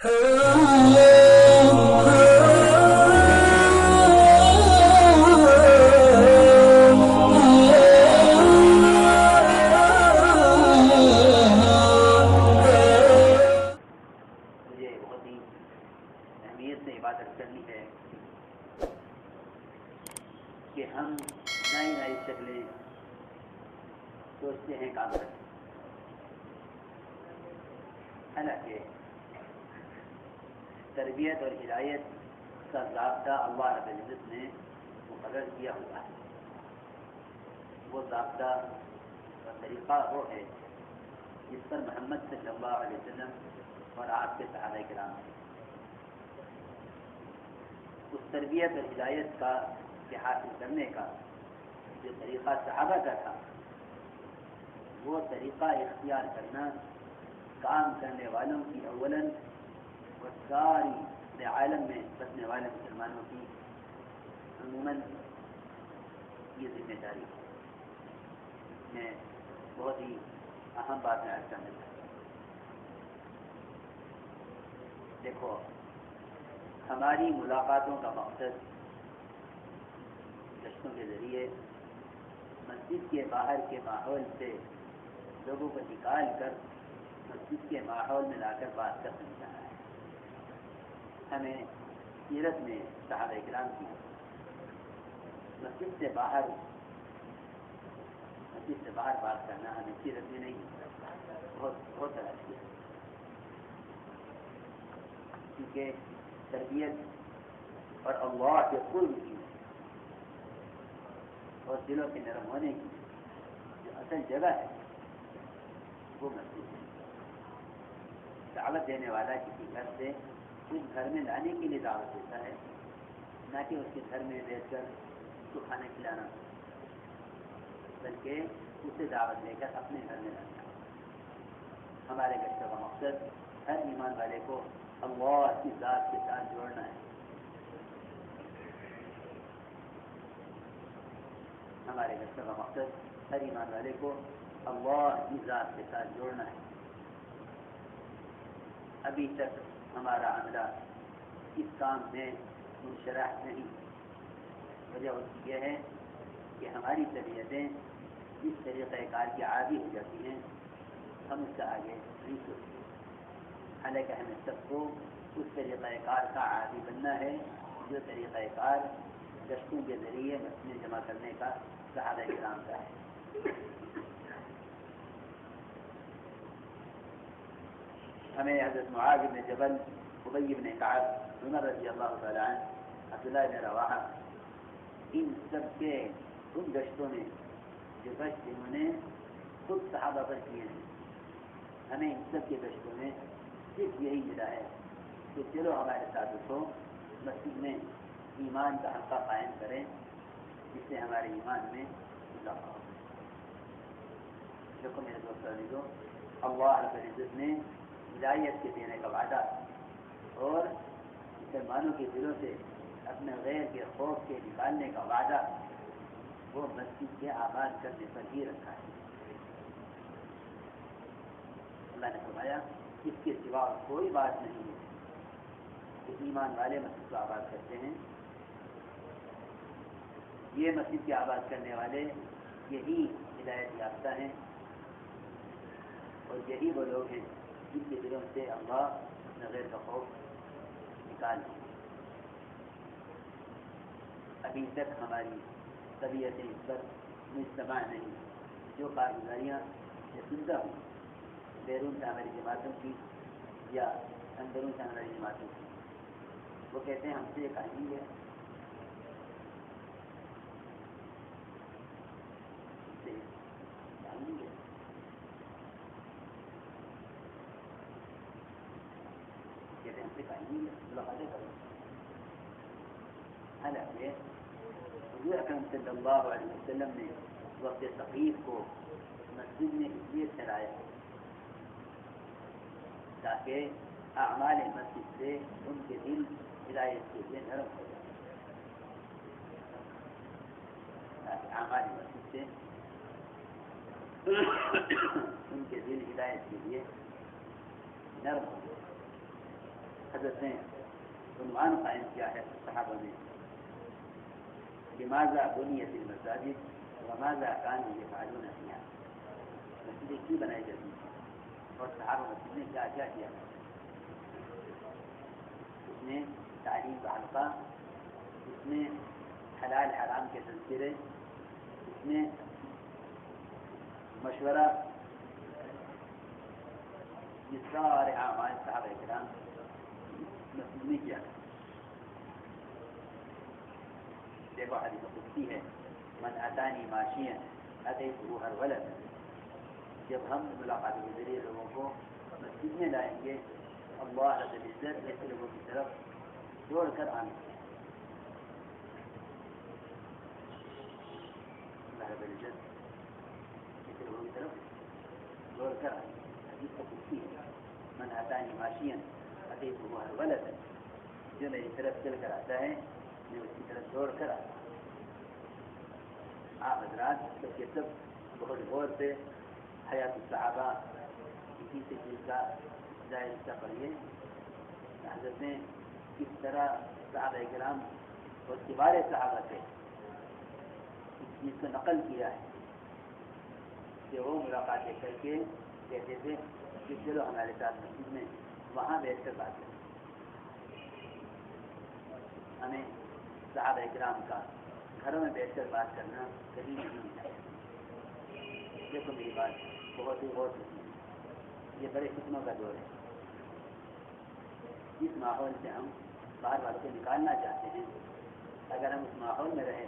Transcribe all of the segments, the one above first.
بہت ہی اہمیت سے عبادت کرنی ہے کہ ہم نئی نئی شکلیں سوچتے ہیں کام کرتے ہیں. حالانکہ تربیت اور ہدایت کا ضابطہ اللہ رب العزت نے مقرر کیا ہوا ہے. وہ ضابطہ اور طریقہ وہ ہے جس پر محمد صلی اللہ علیہ وسلم اور آپ کے صحابہ کرام ہیں. اس تربیت اور ہدایت کا کے حاصل کرنے کا جو طریقہ صحابہ کا تھا وہ طریقہ اختیار کرنا کام کرنے والوں کی اولاً اور ساری عالم میں بسنے والے مسلمانوں کی عموماً یہ ذمہ داری ہے. میں بہت ہی اہم بات میں عرض کرنا چاہتا ہوں. دیکھو، ہماری ملاقاتوں کا مقصد گشتوں کے ذریعے مسجد کے باہر کے ماحول سے لوگوں کو نکال کر مسجد کے ماحول میں لا کر بات کر سکتا ہے. ہمیں سیرت میں صحابہ کرام کی مسجد سے باہر بات کرنا ہمیں سیرت میں نہیں بہت طرح کی ہے. کیونکہ تربیت اور اللہ کے قرب کی اور دلوں کے نرم ہونے کی جو اصل جگہ ہے وہ مسجد ہے. دعوت دینے والا کسی گھر سے اس گھر میں لانے کے لیے دعوت دیتا ہے، نہ کہ اس کے گھر میں بیٹھ کر اس کو کھانا کھلانا، بلکہ اسے دعوت دے کر اپنے گھر میں لانا. ہمارے گشتوں کا مقصد ہر ایمان والے کو اللہ کی ذات کے ساتھ جوڑنا ہے. ہمارے گشتوں کا مقصد ہر ایمان والے کو اللہ کی ذات کے ساتھ جوڑنا ہے. ابھی تک ہمارا عملہ اس کام میں منشرح نہیں. وجہ اس کی یہ ہے کہ ہماری طبیعتیں اس طریقۂ کار کی عادی ہو جاتی ہیں، ہم اس سے آگے نہیں سوچتے. حالانکہ ہمیں سب کو اس طریقۂ کار کا عادی بننا ہے جو طریقۂ کار گشتوں کے ذریعے مسئلے جمع کرنے کا صحابہ کرام کا ہے. ہمیں حضرت معاذ بن جبل، ابی بن کعب، عمر رضی اللہ تعالیٰ عنہ، عبداللہ بن رواحہ، ان سب کے ان گشتوں میں جو گشت انہوں نے خود صحابہ پر کیے ہیں، ہمیں ان سب کے گشتوں میں صرف یہی ملا ہے کہ چلو ہمارے ساتھ اٹھو، مسجد میں ایمان کا حقہ قائم کریں جس سے ہمارے ایمان میں اضافہ ہو. دیکھو میرے دوست عزیزو، اللہ رب العزت نے ہدایت کے دینے کا وعدہ اور مسلمانوں کے دلوں سے اپنے غیر کے خوف کے نکالنے کا وعدہ وہ مسجد کے آباد کرنے پر ہی رکھا ہے. اللہ نے فرمایا اس کے سوا کوئی بات نہیں ہے کہ ایمان والے مسجد کو آباد کرتے ہیں. یہ مسجد کے آباد کرنے والے یہی ہدایت یافتہ ہیں اور یہی وہ لوگ ہیں جن کے دلوں سے اللہ اپنے غیر کا خوف نکال دیں. ابھی تک ہماری طبیعتیں اس پر مجتمع نہیں. جو کارگزاریاں سنتا ہوں بیرون سے ہماری جماعتوں کی یا اندرون سے ہماری جماعتوں کی، وہ کہتے ہیں ہم سے ایک آئین ہے، کہتے ہیں ہم سے کہیں ملاقاتیں کرو. حالانکہ حضور اکرم صلی اللہ علیہ وسلم نے وقت ثقیف کو مسجد میں اس لیے ٹھہرایا تاکہ اعمال مسجد سے ان کے دل ہدایت کے لیے نرم ہو جائے. تاکہ اعمال مسجد سے ان کے دل ہدایت کے لیے نرم ہو جائے. حضرت نے عنوان قائم کیا ہے صحابہ میں، لماذا بنیت المساجد وماذا كانوا يفعلون فيها، مسجدیں کیوں بنائی جاتی ہیں اور صحابہ مسجد نے کیا کیا کیا. اس میں تعلیم کا حلقہ، اس میں حلال حرام کے تذکرے، اس میں مشورہ، یہ سارے اعمال صحابہ کرام مسجد میں کیا. دیکھو حدیث قدسی ہے، من اتانی ماشیا اتیته هرولا، جب ہم ملاقات کے ذریعے لوگوں کو مسجد میں لائیں گے اللہ رب العزت ایسے لوگوں کی طرف دوڑ کر آنے، اللہ رب العزت ایسے لوگوں کی طرف دوڑ کر آنے. حدیث قدسی ہے، من اتانی ماشیا اتیته هرولا، جو میری طرف چل کر آتا ہے میں اس کی طرف دوڑ کر آتا ہوں. آپ حضرات سب کے سب بہت غور سے حیات الصحابہ اسی سے چیز کا ظاہر پڑھیے. حضرت نے کس طرح صحابہ کرام اور کبار صحابہ سے اس چیز کو نقل کیا ہے کہ وہ ملاقاتیں کر کے کہتے تھے کہ چلو ہمارے ساتھ مسجد میں وہاں بیٹھ کر بات کریں. ہمیں صحابہ کرام کا گھروں میں بیٹھ کر بات کرنا کہیں نہیں ملا. دیکھو میری بات بہت ہی غور سے سنیں، یہ بڑے فتنوں کا دور ہے. جس ماحول سے ہم باہر والوں کو نکالنا چاہتے ہیں، اگر ہم اس ماحول میں رہیں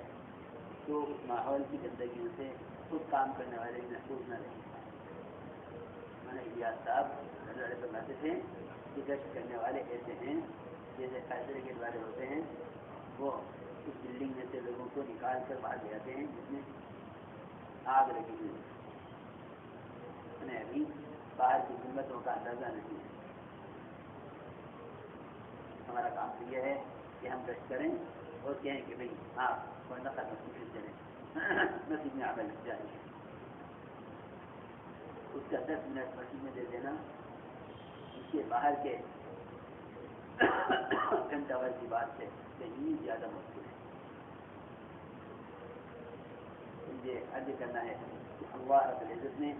تو اس ماحول کی گندگیوں سے خود کام کرنے والے محفوظ نہ رہیں. میں نے الیاس صاحب حضرت فرماتے تھے کہ گشت کرنے والے ایسے ہیں جیسے فیصلے کے دوارے ہوتے ہیں، وہ اس بلڈنگ میں سے لوگوں کو نکال کر باہر لے آتے ہیں جس میں آگ لگی ہوئی. انہیں ابھی باہر کی قیمتوں کا اندازہ نہیں ہے. ہمارا کام تو یہ ہے کہ ہم گشت کریں اور کہیں کہ بھئی آپ ورنہ مسجد میں چلیں، مسجد میں عمل جائیں. اس کا 10 منٹ مسجد میں دے دینا اس کے باہر کے گھنٹہ وار کی بات سے کہیں زیادہ مشکل ہے. مجھے عرض کرنا ہے کہ اللہ رب العزت نے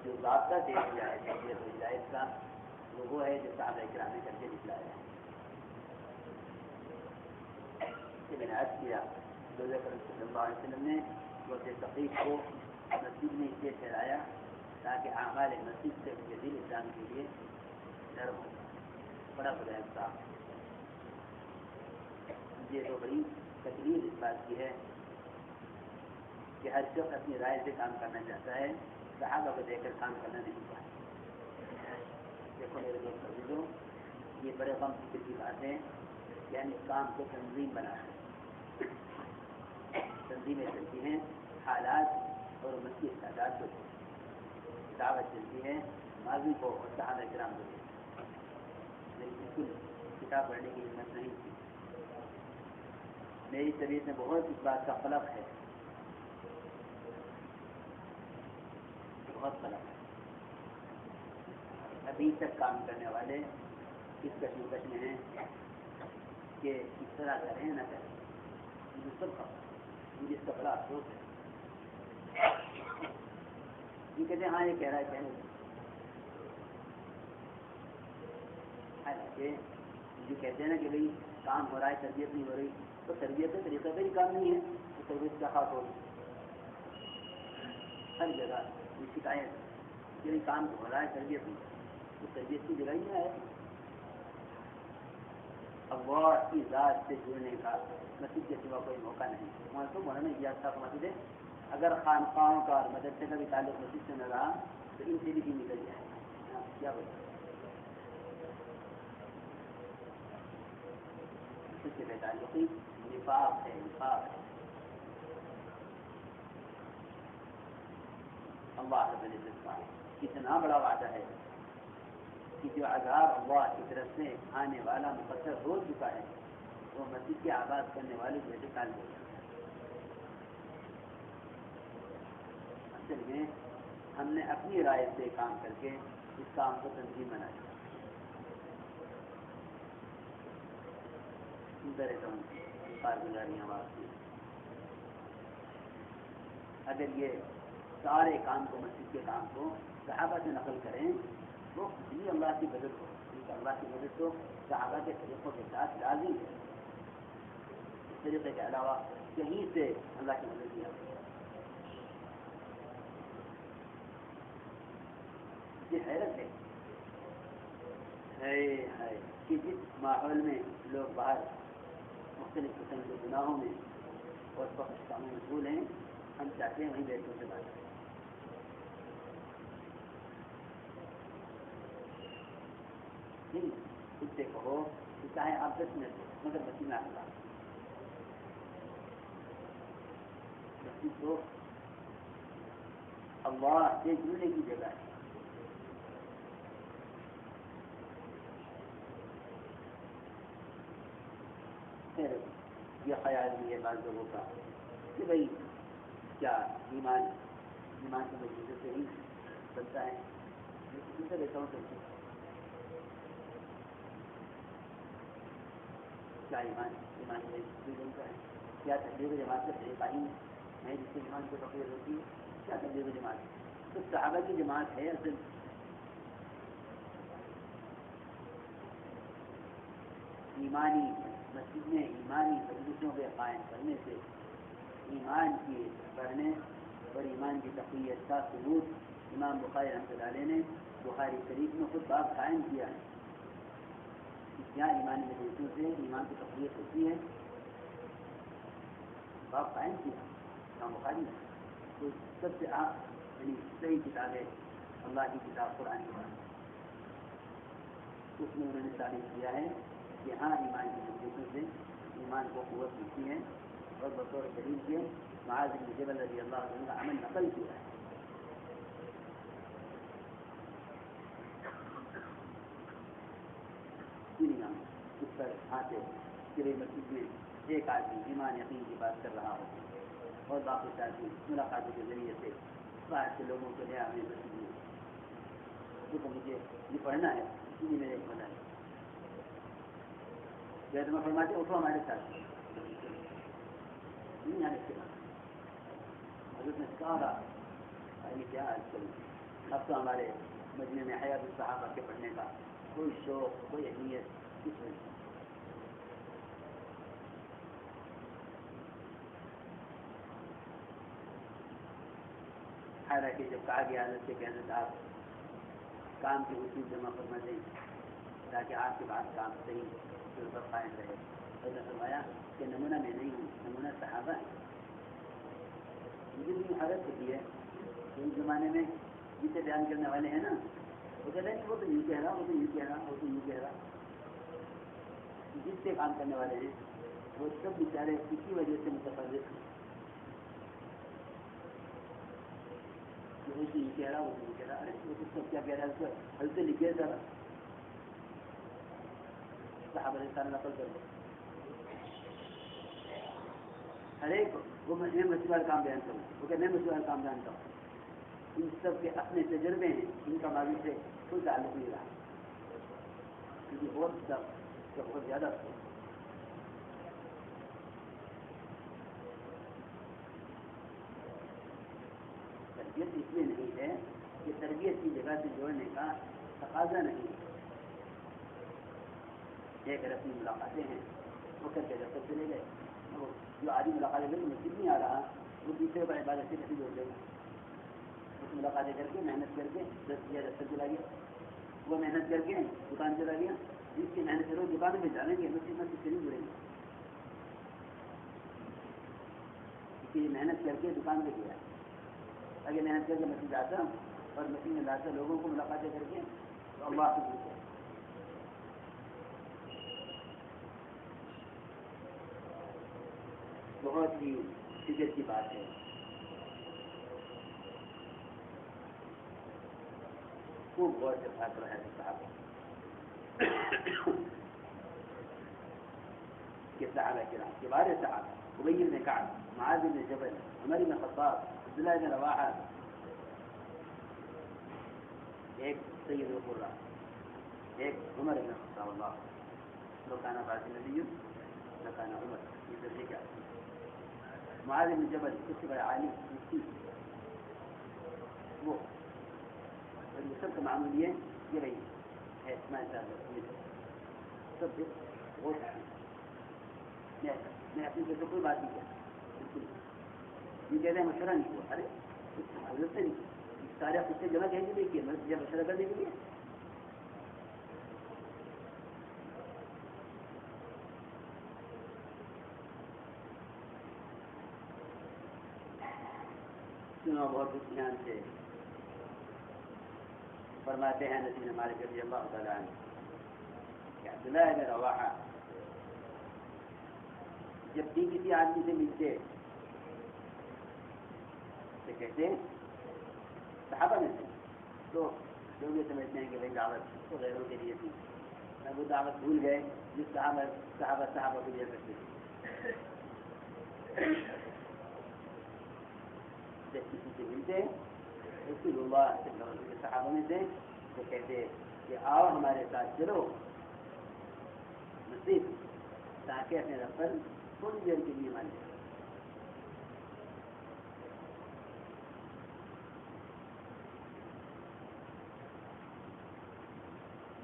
جو ضابطہ دے دیا ہے تربیت و ہدایت کا، وہ ہے جو صحابہ کرام نے کر کے دکھلایا ہے. کہ میں نے عرض کیا رسول اکرم صلی اللہ علیہ وسلم نے روز تقریب کو مسجد میں اس لیے ٹھہرایا تاکہ اعمال مسجد سے ان کے دل اسلام کے لیے نرم ہو. بڑا بڑا انصاف. مجھے تو بڑی تکلیف اس بات کی ہے کہ ہر شخص اپنی رائے سے کام کرنا چاہتا ہے، صحابہ کو دیکھ کر کام کرنا نہیں چاہتا. دیکھو میرے دوست عزیزوں، یہ بڑے غم فکر کی بات ہے. یعنی کام کو تنظیم بنانا، تنظیمیں چلتی ہیں حالات اور امت کی استعداد کو دعوت چلتی ہے ماضی کو اور صحابہ کرام کو. میری بالکل کتاب پڑھنے کی ہمت نہیں تھی. میری طبیعت میں بہت اس بات کا قلق ہے، بہت قلق ہے. ابھی تک کام کرنے والے اس کشمکش میں ہیں کہ اس طرح کریں نہ کریں. مجھے سب کا مجھے اس کا بڑا افسوس ہے. یہ کہتے ہیں ہاں یہ کہہ رہا ہے کہنے حالانکہ جو کہتے ہیں نا کہ بھئی کام ہو رہا ہے تربیت نہیں ہو رہی، تو تربیت کا طریقہ بھی کام نہیں ہے تو تربیت کا خاص ہو. ہر جگہ یہ شکایت کہ کام ہو رہا ہے تربیت نہیں، تو تربیت کی جگہ ہی نہ ہے. اللہ کی ذات سے جڑنے کا مسجد کے سوا کوئی موقع نہیں. وہاں تو مولانا الیاس صاحب مسجد ہے، اگر خانقاہوں کا اور مدرسے کا بھی تعلق مسجد سے نہ رہا تو ان سے بھی نکل جائے گا. کیا بتا مسجد سے بے تعلقی نفاق ہے، نفاق ہے. اللہ رب العزت کا کتنا بڑا وعدہ ہے کہ جو عذاب اللہ کی طرف سے آنے والا مقدر ہو چکا ہے وہ مسجد کے آباد کرنے والے کو انتقال ہو جاتا ہے. اصل میں ہم نے اپنی رائے سے کام کر کے اس کام کو تنظیم بنایا. سنتا رہتا ہوں کارگزاریاں واسطے. اگر یہ سارے کام کو مسجد کے کام کو صحابہ سے نقل کریں تو بھی اللہ کی مدد ہو، کیونکہ اللہ کی مدد تو صحابہ کے طریقوں کے ساتھ لازم ہے. اس طریقے کے علاوہ کہیں سے اللہ کی مدد نہیں آتی. یہ حیرت ہے کہ جس ماحول میں لوگ باہر مختلف قسم کے گناہوں میں اور فحش کاموں میں مشغول ہیں، ہم چاہتے ہیں وہیں بیٹھوں سے بات کریں. اس سے کہو کہ چاہے آپ 10 منٹ ہو مگر مسجد میں آتا مسجد تو اللہ سے جڑنے کی جگہ ہے. یہ خیال بھی ہے بعض لوگوں کا کہ بھائی کیا ایمان کی وجہ سے ہی بنتا ہے. سے رہتا ہوں سب کیا ایمان کی وجہ سے بنتا ہے؟ کیا تبلیغ جماعت کا طریقہ ہی ہے جس سے ایمان کو تقریر ہوتی ہے؟ کیا تبلیغ جماعت تو صحابہ کی جماعت ہے اصل. ایمانی مسجد میں ایمانی مجلسوں کے قائم کرنے سے ایمان کی بڑھنے اور ایمان کی تقویت کا ثبوت امام بخاری رحمۃ اللہ علیہ نے بخاری شریف میں خود باب قائم کیا ہے کہ کیا ایمانی مجلسوں سے ایمان کی تقویت ہوتی ہے. باب قائم کیا امام بخاری نے. تو سب سے آپ یعنی صحیح کتاب ہے اللہ کی کتاب قرآن کی بات. اس میں انہوں نے تعریف کیا ہے کہ ہاں ایمان کی مجلسوں سے ایمان کو قوت ملتی ہے اور بطور دلیل کے معاذ بن جبل رضی اللہ عنہ کا عمل نقل کیا ہے. اس پر آتے کہ مسجد میں ایک آدمی ایمان یقین کی بات کر رہا ہو اور باقی ساتھی ملاقاتوں کے ذریعے سے باہر کے لوگوں کو لے آنے مسجد میں دیکھو مجھے یہ پڑھنا ہے اسی لیے میرے ایک بنا ہے جیسے میں فرماتے اٹھو ہمارے ساتھ نہیں آنے کے بعد حضرت نے سارا یہ کیا آج کل اب تو ہمارے مجمع میں حیات الصحابہ کے پڑھنے کا کوئی شوق کوئی اہمیت کچھ نہیں. حالانکہ جب کہا گیا حضرت سے کہ حضرت آپ کام کی اصول جمع فرما دیں تاکہ آپ کے بعد کام صحیح پر قائم رہے. اور نے فرمایا کہ نمونہ میں نہیں ہوں، نمونہ صحابہ ہے. مجھے بھی حالت ہوتی ہے کہ اس زمانے میں جسے بیان کرنے والے ہیں نا وہ کہتے ہیں وہ تو یوں کہہ رہا وہ تو یوں کہہ رہا وہ تو یوں کہہ رہا. جس سے کام کرنے والے ہیں وہ سب بیچارے اسی وجہ سے متفرق ہیں. وہ تو یوں کہہ رہا وہ تو یوں کہہ رہا. ارے وہ تو سب کیا کہہ رہا ہے اس کو ہل سے لکھے ذرا صحابہ نے سارا نقل کر دو. ارے وہ میں مسئلہ کام بیان کروں وہ کہ میں مسئلہ کام بیان کروں. ان سب کے اپنے تجربے ہیں ان کا ماضی سے کوئی تعلق نہیں رہا کیونکہ بہت زیادہ تربیت اس لیے نہیں ہے کہ تربیت کی جگہ سے جوڑنے کا تقاضا نہیں ہے. ایک رسمی ملاقاتیں ہیں وہ کر کے جب تک چلے گئے جو آدمی ملاقاتیں کر کے مسجد نہیں آ رہا وہ دوسرے پر عبادت سے کسی جوڑ دے گا. اس ملاقاتیں کر کے محنت کر کے 10 یا 10 تک چلا گیا وہ محنت کر کے دکان چلا گیا. جس کی محنت کرو دکان میں جانیں گے مسجد سے نہیں جڑیں گے کیونکہ یہ محنت کر کے دکان پہ گیا. اگر محنت کر کے مسجد آتا اور مسجد میں لاتا لوگوں کو ملاقاتیں کر کے تو اللہ سے پوچھے. بہت ہی فکر کی بات ہے. خوب غور سے بات رہا ہے صاحب کہ صحابہ کرام کے بارے صحابہ ابی بن کعب معاذ بن جبل عمر بن خطاب عبداللہ بن رواحہ ایک سید القرہ ایک عمر بن خطاب اللہ لو کان بعد نبی لكان عمر يدرك معاذ بن جبل كتب علي مسكين وہ سب کا معمولیت یہ رہی ہے اسماعیل صاحب سب وہ میں اپنی جگہ کوئی بات نہیں کیا بالکل یہ کہتے ہیں مشورہ نہیں ہوا ارے حضرت سے نہیں سارے خود سے جمع کہیں گے کہ مشورہ کرنے کے لیے بہت دھیان سے فرماتے ہیں نبی مالک رضی اللہ تعالیٰ عنہ کہ عبداللہ بن رواحہ جب بھی کسی آدمی سے ملتے تو کہتے صحابہ میں سے تو لوگ یہ سمجھتے ہیں کہ بھائی دعوت تو غیروں کے لیے تھی وہ دعوت بھول گئے جس صحابہ کو دیا کرتے تھے جب کسی سے ملتے رسول اللہ صلی اللہ علیہ وسلم صحابہ میں سے تو کہتے کہ آؤ ہمارے ساتھ چلو نصیب تاکہ اپنے رب پر تھوڑی دیر کے لیے مان جائے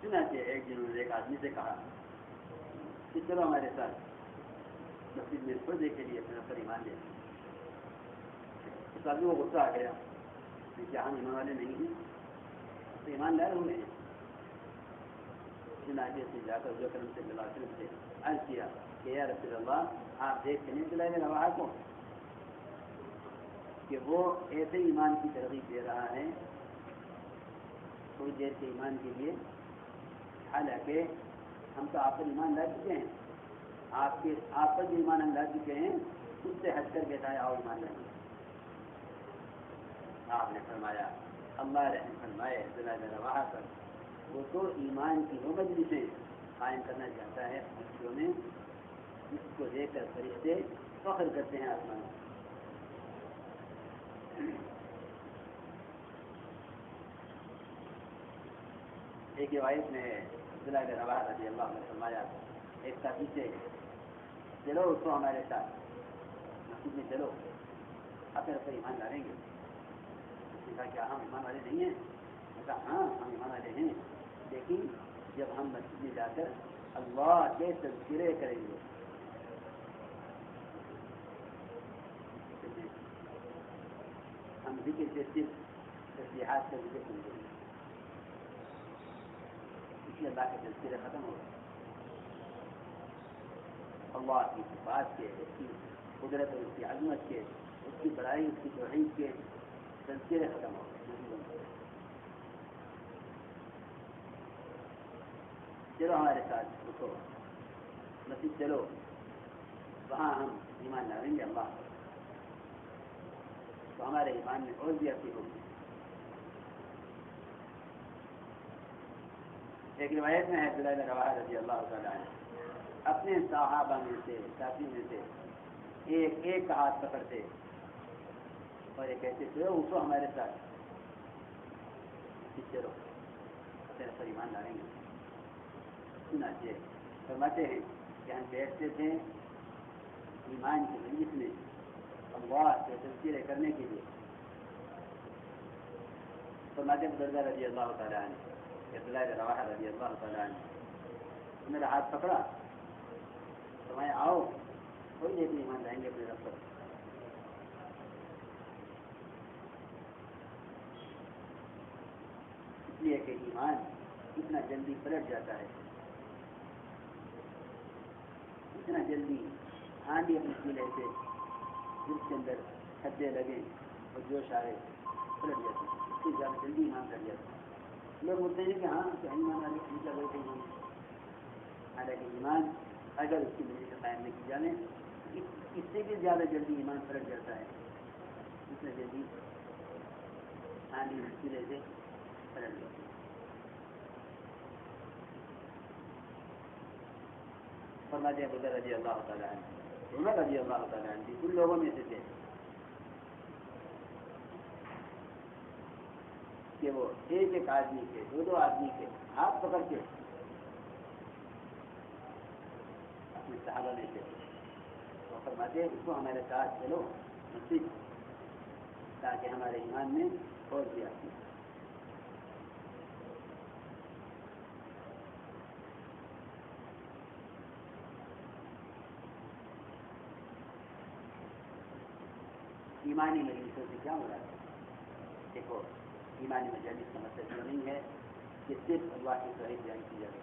چنانچہ ایک دن ایک آدمی سے کہا کہ چلو ہمارے ساتھ مسجد میں تھوڑی دیر کے لیے اپنے رب پر ایمان لے اس آدمی کو غصہ آ گیا کہ ہم ایمان والے نہیں ہیں تو ایماندار ہوئے ہیں چنانچہ سے جا کر جو کرم سے ملاقات سے عرض کیا کہ یا رسول اللہ آپ دیکھ کے نہیں چلائے رواحہ کو کہ وہ ایسے ایمان کی ترغیب دے رہا ہے تھوڑی دیر کے ایمان کے لیے حالانکہ ہم تو آپ پر ایمان لا چکے ہیں آپ پر جو ایمان ہم لا چکے ہیں اس سے ہٹ کر کہتا ہے آؤ ایمان لائیں آپ نے فرمایا اللہ رحم فرمائے عبداللہ بن رواحہ پر وہ تو ایمان کی وہ مجلسیں قائم کرنا چاہتا ہے خوشیوں میں جس کو دیکھ کر فرشتے فخر کرتے ہیں آسمان ایک روایت میں عبداللہ بن رواحہ رضی اللہ عنہ نے فرمایا ایک ساتھی سے چلو اس کو ہمارے ساتھ مسجد میں چلو اپنے پر ایمان ڈالیں گے کہا کیا ہم ایمان والے نہیں ہیں میں کہا ہاں ہم ایمان والے ہیں لیکن جب ہم مسجد میں جا کر اللہ کے تذکرے کریں گے ہم ذکر سے صرف تسبیحات کا ذکر سن گے اس لیے اللہ کے تذکرے ختم ہو گئے اللہ کی صفات کے اس کی قدرت اور اس کی عظمت کے اس کی بڑائی اس کی توحید کے تذکرے ختم ہو گئے چلو ہمارے ساتھ رکو مسجد چلو وہاں ہم ایمان ڈالیں گے اللہ تو ہمارے ایمان میں اور بھی اچھی ہوگی ایک روایت میں ہے عبداللہ بن رواحہ رضی اللہ تعالیٰ عنہ اپنے صحابہ میں سے ساتھی میں سے ایک کا ہاتھ پکڑتے اور یہ کہتے تھے اٹھو ہمارے ساتھ چلو اپنے پر ایمان ڈالیں گے چنانچہ فرماتے ہیں کہ ہم بیٹھتے تھے ایمان کی مجلس میں اللہ کے تذکرے کرنے کے لیے فرماتے ہیں درجہ رضی اللہ تعالیٰ عنہ عبداللہ بن رواحہ رضی اللہ تعالیٰ عنہ میرا ہاتھ پکڑا فرمایا آؤ کوئی دیر ایمان لائیں گے اپنے رب پر اس لیے کہ ایمان اتنا جلدی پلٹ جاتا ہے اتنا جلدی آندھی اپنی سیلے سے جس کے اندر کھدے لگیں اور جوش آئے پلٹ جاتے ہیں اس سے زیادہ جلدی ایمان کر جاتا ہے لوگ بولتے ہیں کہ ہاں کہیں ایمان والے ٹھیک ہے کہ ایمان حالانکہ ایمان اگر اس کی وجہ سے قائم نہیں کی جانے اس سے بھی زیادہ جلدی ایمان پلٹ جاتا ہے اتنا جلدی آندھی سیلے سے پلٹ جاتی ہے فرماتے ابو ذر رضی اللہ تعالیٰ عنہ عمر رضی اللہ تعالیٰ عنہ ان لوگوں میں سے تھے کہ وہ ایک آدمی کے دو آدمی کے ہاتھ پکڑ کے میں صحابہ میں سے اور فرماتے ہیں اس کو ہمارے ساتھ چلو مسجد تاکہ ہمارے ایمان میں اور بھی آتی ہے. ایمانی مجلسوں سے کیا مراد ہے؟ دیکھو ایمانی مجلس کا مطلب یہ نہیں ہے کہ صرف اللہ کی توحید بیان کی جائے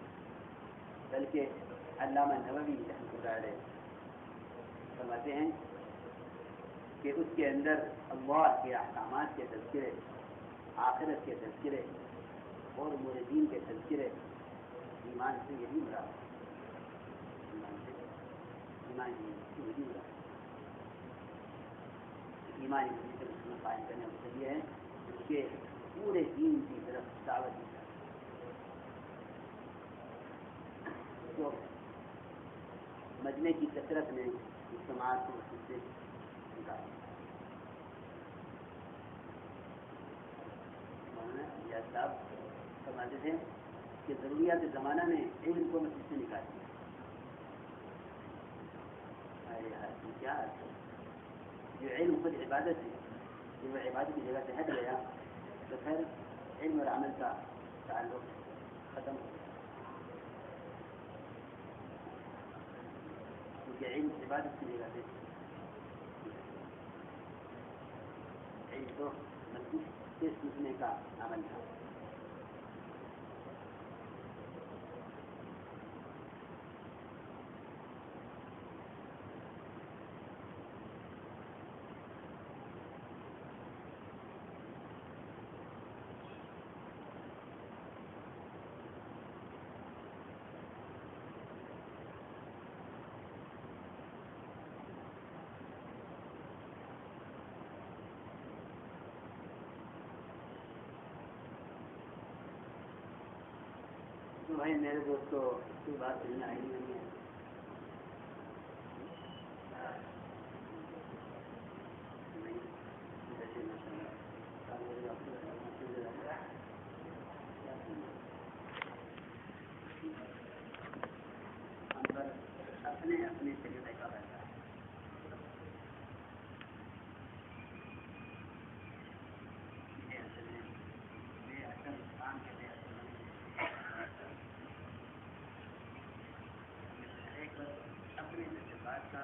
بلکہ علامہ نووی رحمۃ اللہ علیہ فرماتے ہیں کہ اس کے اندر اللہ کے احکامات کے تذکرے آخرت کے تذکرے اور امور دین کے تذکرے ایمان سے یہی مراد ہے. ایمان سے یہی مراد ہے. ایمانی مجلس میں قائم کرنے کا مطلب یہ ہے کہ پورے دین کی طرف دعوت دی جائے. تو مجمع کی کثرت نے اجتماعات کو اس سے نکالا. مولانا صاحب فرماتے تھے کہ ضروریات زمانہ میں علم کو مسجد سے نکال دیا. کیا جو علم خود عبادت ہے کہ وہ عبادت کی جگہ سے ہٹ گیا تو پھر علم اور عمل کا تعلق ختم ہو گیا. کیونکہ علم عبادت کی جگہ سے علم تو مسجد سے سیکھنے کا عمل تھا. تو بھائی میرے دوستوں کوئی بات نہیں آئی نہیں ہے. اپنے اپنے طریقے کا رہتا ہے. اپنے جذبات کا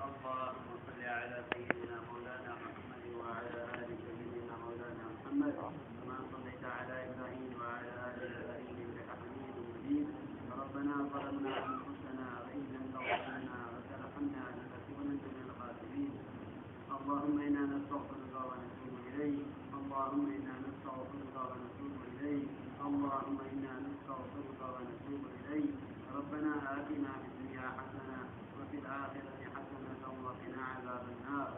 اللهم صل على سيدنا مولانا محمد وعلى آل سيدنا مولانا محمد كما صليت على إبراهيم وعلى آل إبراهيم إنك حميد مجيد. ربنا ظلمنا أنفسنا وإن لم تغفر لنا وترحمنا لنكونن من الخاسرين. اللهم إنا نستغفرك ونتوب إليك. اللهم إنا نستغفرك ونتوب إليك. اللهم إنا نستغفرك ونتوب إليك. ربنا آتنا في الدنيا حسنة وفي الآخرة حسنة وقنا عذاب النار.